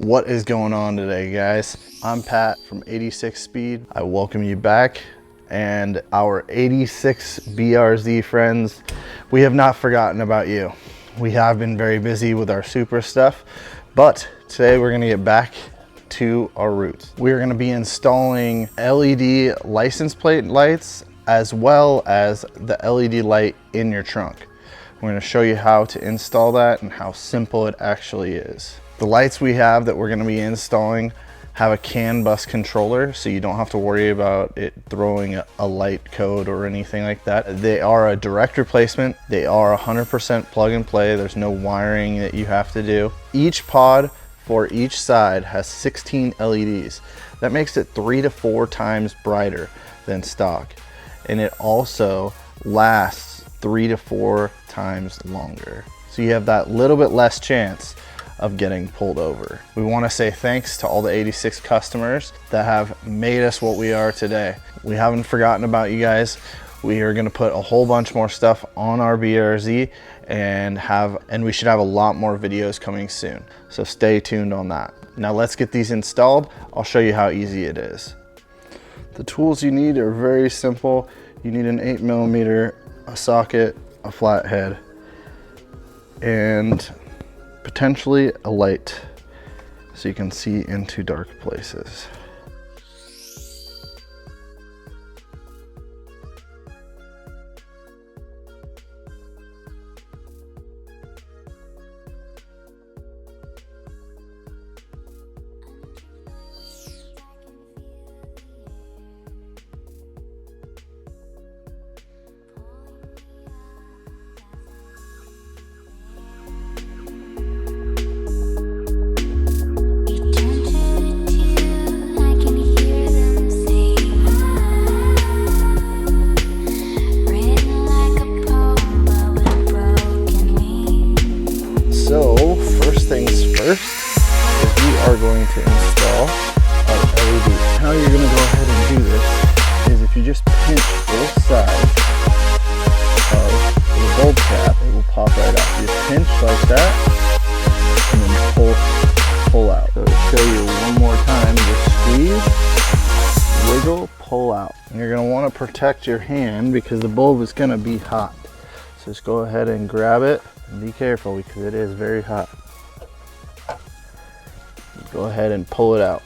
What is going on today, guys? I'm Pat from 86 Speed. I welcome you back, and our 86 BRZ friends, we have not forgotten about you. We have been very busy with our super stuff, but today we're gonna get back to our roots. We're gonna be installing LED license plate lights as well as the LED light in your trunk. We're gonna show you how to install that and how simple it actually is. The lights we have that we're gonna be installing have a CAN bus controller, so you don't have to worry about it throwing a light code or anything like that. They are a direct replacement. They are 100% plug and play. There's no wiring that you have to do. Each pod for each side has 16 LEDs. That makes it 3 to 4 times brighter than stock. And it also lasts 3 to 4 times longer. So you have that little bit less chance of getting pulled over. We want to say thanks to all the 86 customers that have made us what we are today. We haven't forgotten about you guys. We are going to put a whole bunch more stuff on our BRZ and we should have a lot more videos coming soon. So stay tuned on that. Now let's get these installed. I'll show you how easy it is. The tools you need are very simple. You need an 8mm, a socket, a flathead, and potentially a light so you can see into dark places. First is we are going to install our LED. How you're going to go ahead and do this is if you just pinch both sides of the bulb cap, it will pop right out. You just pinch like that and then pull out. So to show you one more time, just squeeze, wiggle, pull out. And you're going to want to protect your hand because the bulb is going to be hot. So just go ahead and grab it and be careful because it is very hot. Go ahead and pull it out.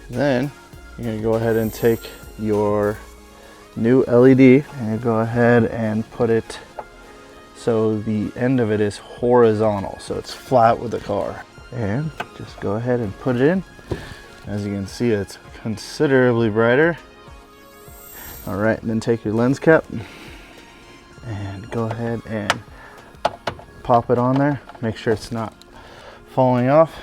Then you're going to go ahead and take your new LED and go ahead and put it so the end of it is horizontal, so it's flat with the car. And just go ahead and put it in. As you can see, it's considerably brighter. All right, and then take your lens cap and go ahead and pop it on there. Make sure it's not falling off.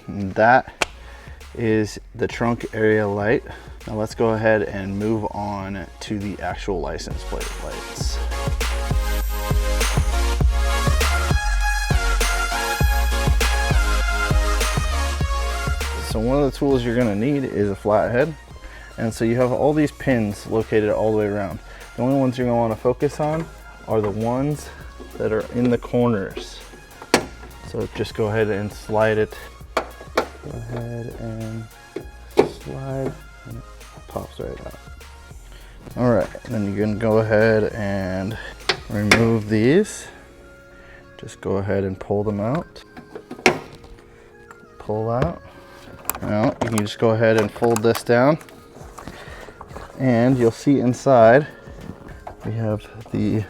And that is the trunk area light. Now let's go ahead and move on to the actual license plate lights. So one of the tools you're gonna need is a flathead. And so you have all these pins located all the way around. The only ones you're gonna wanna focus on are the ones that are in the corners. So just go ahead and slide it. Go ahead and slide, and it pops right out. All right, and then you're gonna go ahead and remove these. Just go ahead and pull them out. Pull out. Now you can just go ahead and fold this down, and you'll see inside we have the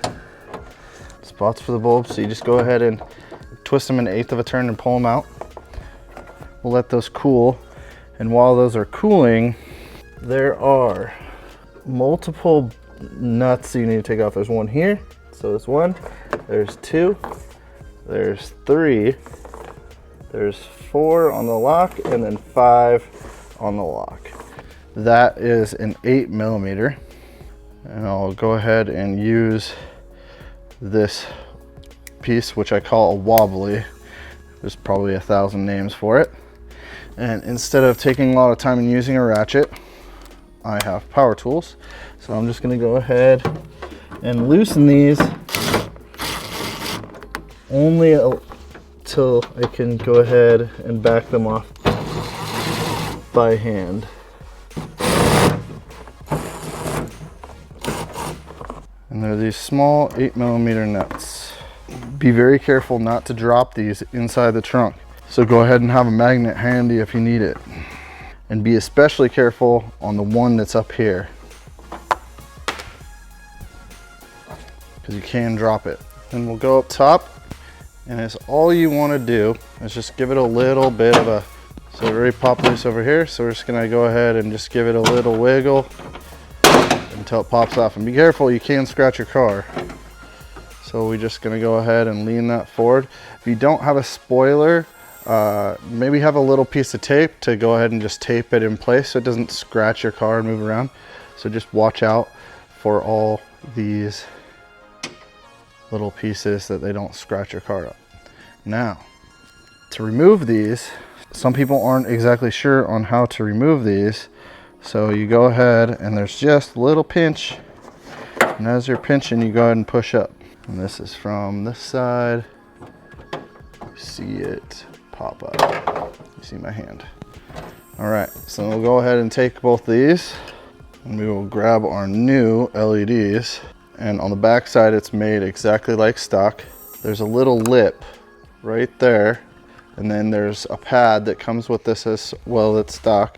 spots for the bulb. So you just go ahead and twist them an 1/8 of a turn and pull them out. We'll let those cool, and while those are cooling, there are multiple nuts you need to take off. There's one here, so there's one, there's two, there's three, there's 4 on the lock, and then 5 on the lock. That is an 8mm, and I'll go ahead and use this piece, which I call a wobbly. There's probably 1,000 names for it. And instead of taking a lot of time and using a ratchet, I have power tools. So I'm just gonna go ahead and loosen these only until I can go ahead and back them off by hand. And they're these small 8mm nuts. Be very careful not to drop these inside the trunk. So go ahead and have a magnet handy if you need it. And be especially careful on the one that's up here, because you can drop it. Then we'll go up top, and it's all you want to do is just give it a little bit of a, so it already popped loose over here, so we're just gonna go ahead and just give it a little wiggle until it pops off. And be careful, you can scratch your car. So we're just gonna go ahead and lean that forward. If you don't have a spoiler, maybe have a little piece of tape to go ahead and just tape it in place so it doesn't scratch your car and move around. So just watch out for all these little pieces that they don't scratch your car up. Now, to remove these, some people aren't exactly sure on how to remove these. So you go ahead and there's just a little pinch, and as you're pinching, you go ahead and push up. And this is from this side. You see it pop up. You see my hand. All right, so we'll go ahead and take both these and we will grab our new LEDs. And on the back side, it's made exactly like stock. There's a little lip right there. And then there's a pad that comes with this as well that's stock.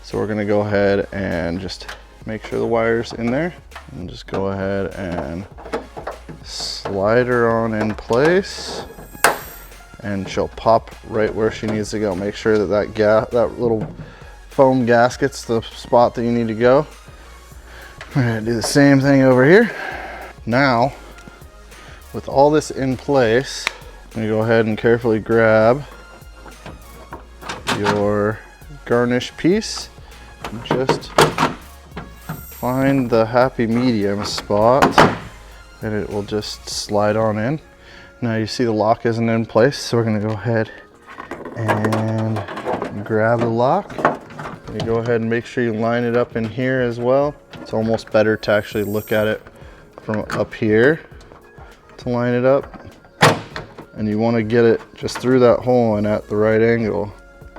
So we're gonna go ahead and just make sure the wire's in there and just go ahead and slide her on in place, and she'll pop right where she needs to go. Make sure that that little foam gasket's the spot that you need to go. We're gonna do the same thing over here. Now, with all this in place, I'm gonna go ahead and carefully grab your garnish piece and just find the happy medium spot, and it will just slide on in. Now you see the lock isn't in place, so we're gonna go ahead and grab the lock. You go ahead and make sure you line it up in here as well. It's almost better to actually look at it from up here to line it up. And you want to get it just through that hole and at the right angle,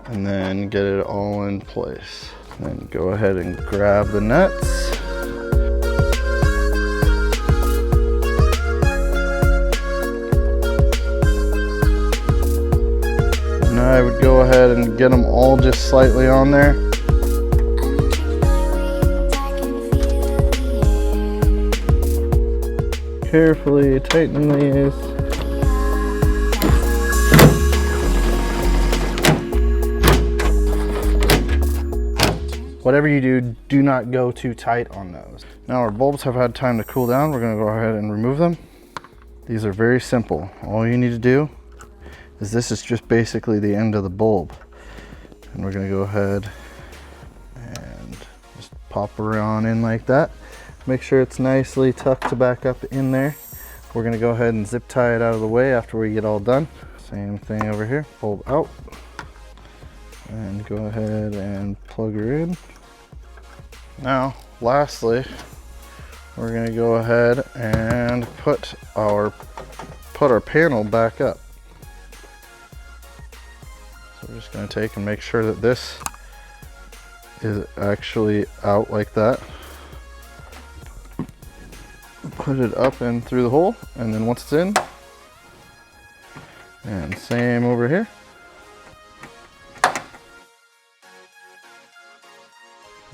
and then get it all in place. Then go ahead and grab the nuts. And I would go ahead and get them all just slightly on there. Carefully tighten these. Whatever you do, do not go too tight on those. Now our bulbs have had time to cool down. We're gonna go ahead and remove them. These are very simple. All you need to do is, this is just basically the end of the bulb. And we're gonna go ahead and just pop her on in like that. Make sure it's nicely tucked back up in there. We're gonna go ahead and zip tie it out of the way after we get all done. Same thing over here, bulb out. And go ahead and plug her in. Now, lastly, we're gonna go ahead and put our panel back up. So we're just gonna take and make sure that this is actually out like that. Put it up and through the hole, and then once it's in, and same over here.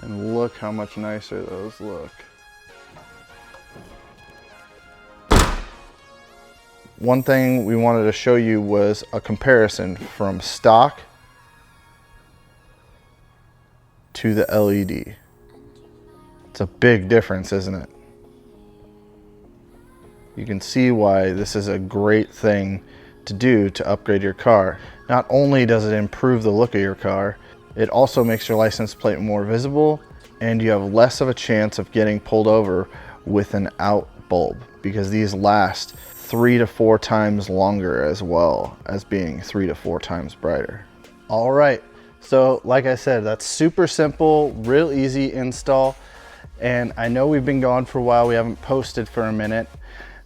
And look how much nicer those look. One thing we wanted to show you was a comparison from stock to the LED. It's a big difference, isn't it? You can see why this is a great thing to do to upgrade your car. Not only does it improve the look of your car, it also makes your license plate more visible, and you have less of a chance of getting pulled over with an out bulb, because these last 3 to 4 times longer, as well as being 3 to 4 times brighter. All right, so like I said, that's super simple, real easy install. And I know we've been gone for a while, we haven't posted for a minute.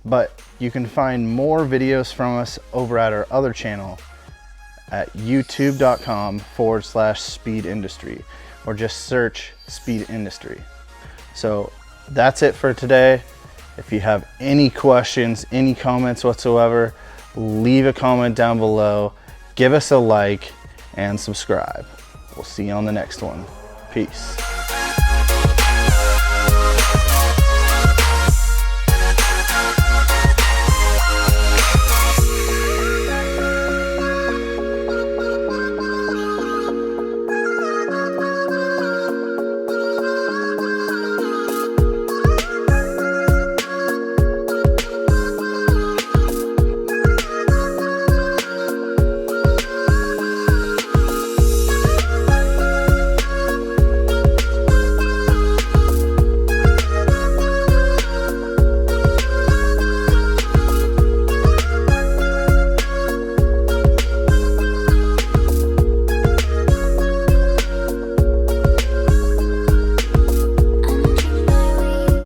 But you can find more videos from us over at our other channel at youtube.com/speed industry, or just search Speed Industry. So that's it for today. If you have any questions, any comments whatsoever, leave a comment down below, give us a like, and subscribe. We'll see you on the next one. Peace.